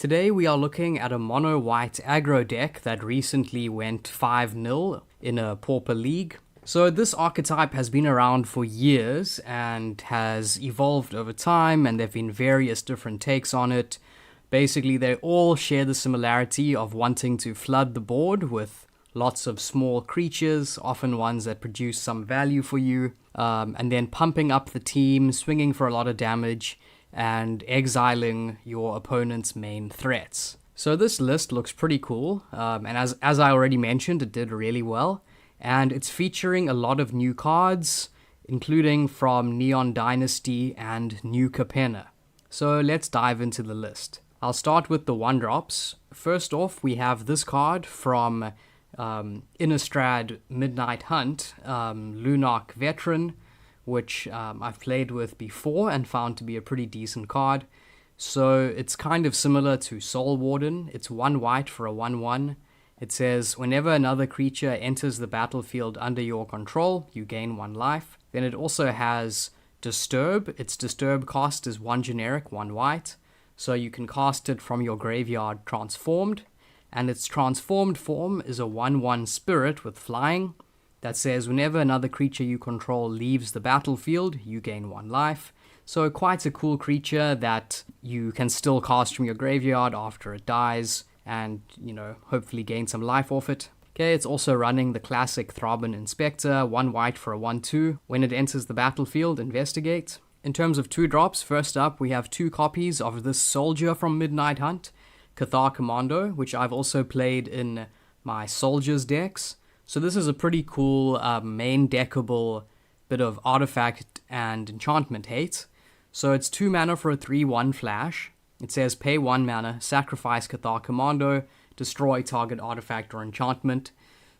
Today we are looking at a mono-white aggro deck that recently went 5-0 in a Pauper League. So this archetype has been around for years and has evolved over time, and there have been various different takes on it. Basically, they all share the similarity of wanting to flood the board with lots of small creatures, often ones that produce some value for you, and then pumping up the team, swinging for a lot of damage, and exiling your opponent's main threats. So this list looks pretty cool, and as I already mentioned, it did really well, and it's featuring a lot of new cards, including from Neon Dynasty and New Capenna. So let's dive into the list. I'll start with the 1-drops. First off, we have this card from Innistrad Midnight Hunt, Lunark Veteran, which I've played with before and found to be a pretty decent card. So it's kind of similar to Soul Warden. It's 1 white for a 1/1. It says, whenever another creature enters the battlefield under your control, you gain 1 life. Then it also has Disturb. Its Disturb cost is 1 generic, 1 white. So you can cast it from your graveyard transformed. And its transformed form is a 1/1 spirit with flying that says whenever another creature you control leaves the battlefield, you gain 1 life. So quite a cool creature that you can still cast from your graveyard after it dies and, hopefully gain some life off it. Okay, it's also running the classic Throbbing Inspector, 1 white for a 1/2. When it enters the battlefield, investigate. In terms of 2-drops, first up we have 2 copies of this soldier from Midnight Hunt, Cathar Commando, which I've also played in my soldiers decks. So this is a pretty cool main deckable bit of artifact and enchantment hate. So it's 2 mana for a 3/1 flash. It says pay 1 mana, sacrifice Cathar Commando, destroy target artifact or enchantment.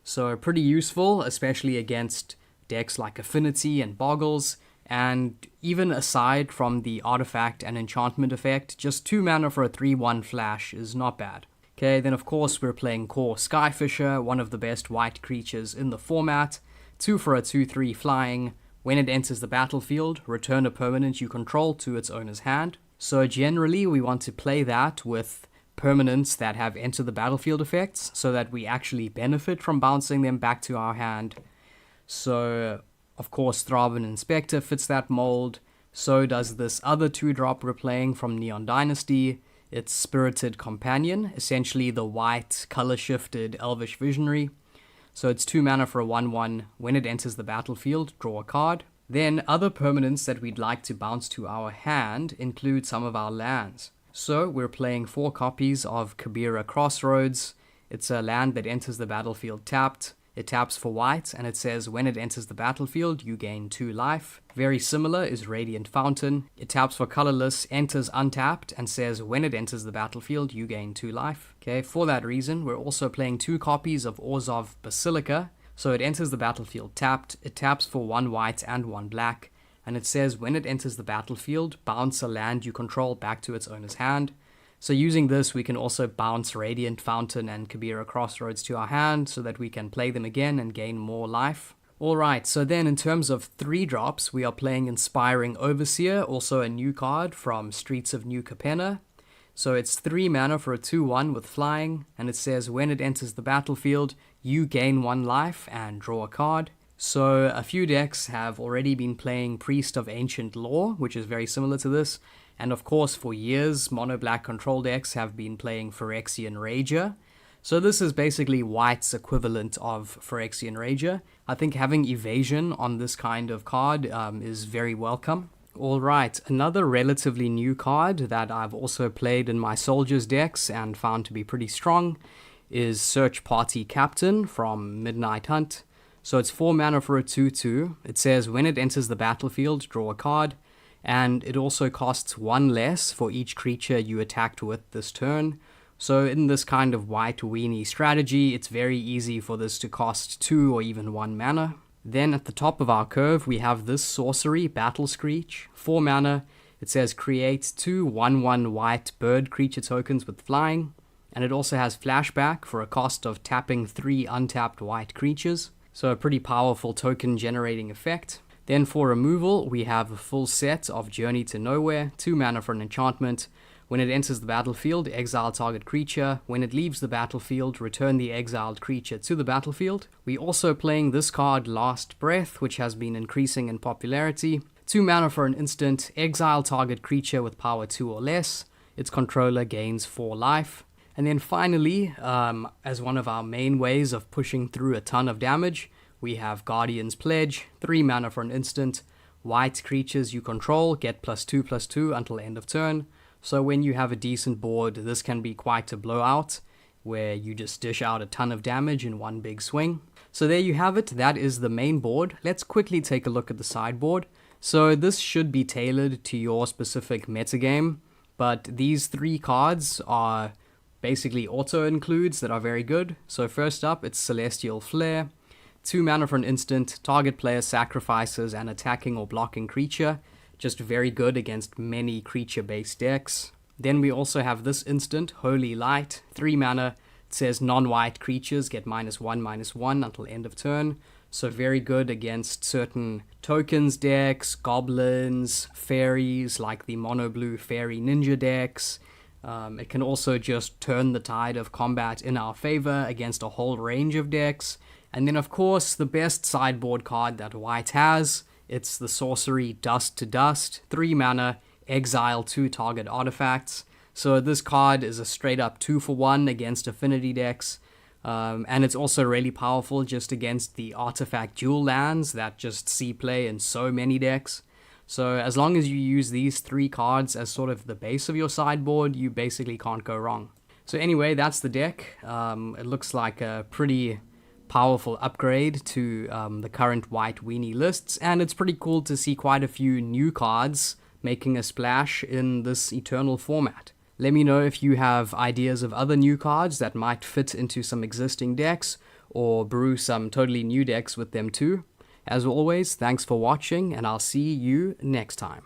So pretty useful, especially against decks like Affinity and Boggles. And even aside from the artifact and enchantment effect, just 2 mana for a 3/1 flash is not bad. Okay, then of course we're playing Core Skyfisher, one of the best white creatures in the format. 2 for a 2/3 flying. When it enters the battlefield, return a permanent you control to its owner's hand. So generally we want to play that with permanents that have enter the battlefield effects so that we actually benefit from bouncing them back to our hand. So of course Throbbing Inspector fits that mold. So does this other 2-drop we're playing from Neon Dynasty. It's Spirited Companion, essentially the white color-shifted Elvish Visionary. So it's 2 mana for a 1/1. When it enters the battlefield, draw a card. Then other permanents that we'd like to bounce to our hand include some of our lands. So we're playing 4 copies of Kabira Crossroads. It's a land that enters the battlefield tapped. It taps for white, and it says when it enters the battlefield, you gain 2 life. Very similar is Radiant Fountain. It taps for colorless, enters untapped, and says when it enters the battlefield, you gain 2 life. Okay, for that reason, we're also playing 2 copies of Orzhov Basilica. So it enters the battlefield tapped, it taps for 1 white and 1 black, and it says when it enters the battlefield, bounce a land you control back to its owner's hand. So using this, we can also bounce Radiant Fountain and Kabira Crossroads to our hand so that we can play them again and gain more life. Alright, so then in terms of 3-drops, we are playing Inspiring Overseer, also a new card from Streets of New Capenna. So it's 3 mana for a 2/1 with flying, and it says when it enters the battlefield, you gain 1 life and draw a card. So a few decks have already been playing Priest of Ancient Lore, which is very similar to this. And of course, for years, mono-black control decks have been playing Phyrexian Rager. So this is basically white's equivalent of Phyrexian Rager. I think having evasion on this kind of card is very welcome. Alright, another relatively new card that I've also played in my soldiers decks and found to be pretty strong is Search Party Captain from Midnight Hunt. So it's 4 mana for a 2/2. It says when it enters the battlefield, draw a card. And it also costs 1 less for each creature you attacked with this turn. So in this kind of white weenie strategy, it's very easy for this to cost 2 or even 1 mana. Then at the top of our curve, we have this sorcery, Battle Screech, 4 mana. It says create 2 1/1 white bird creature tokens with flying. And it also has flashback for a cost of tapping 3 untapped white creatures. So a pretty powerful token generating effect. Then for removal, we have a full set of Journey to Nowhere, 2 mana for an enchantment. When it enters the battlefield, exile target creature. When it leaves the battlefield, return the exiled creature to the battlefield. We're also playing this card, Last Breath, which has been increasing in popularity. 2 mana for an instant, exile target creature with power 2 or less. Its controller gains 4 life. And then finally, as one of our main ways of pushing through a ton of damage, we have Guardian's Pledge, 3 mana for an instant. White creatures you control get +2/+2 until end of turn. So when you have a decent board, this can be quite a blowout, where you just dish out a ton of damage in one big swing. So there you have it, that is the main board. Let's quickly take a look at the sideboard. So this should be tailored to your specific metagame, but these 3 cards are basically auto-includes that are very good. So first up, it's Celestial Flare. 2 mana for an instant, target player sacrifices an attacking or blocking creature. Just very good against many creature-based decks. Then we also have this instant, Holy Light. 3 mana, it says non-white creatures get -1/-1 until end of turn. So very good against certain tokens decks, goblins, fairies, like the mono-blue fairy ninja decks. It can also just turn the tide of combat in our favor against a whole range of decks. And then of course, the best sideboard card that white has, it's the sorcery Dust to Dust, 3 mana, exile 2 target artifacts. So this card is a straight up 2-for-1 against affinity decks. And it's also really powerful just against the artifact dual lands that just see play in so many decks. So as long as you use these 3 cards as sort of the base of your sideboard, you basically can't go wrong. So anyway, that's the deck. It looks like a pretty powerful upgrade to the current white weenie lists, and it's pretty cool to see quite a few new cards making a splash in this Eternal format. Let me know if you have ideas of other new cards that might fit into some existing decks, or brew some totally new decks with them too. As always, thanks for watching, and I'll see you next time.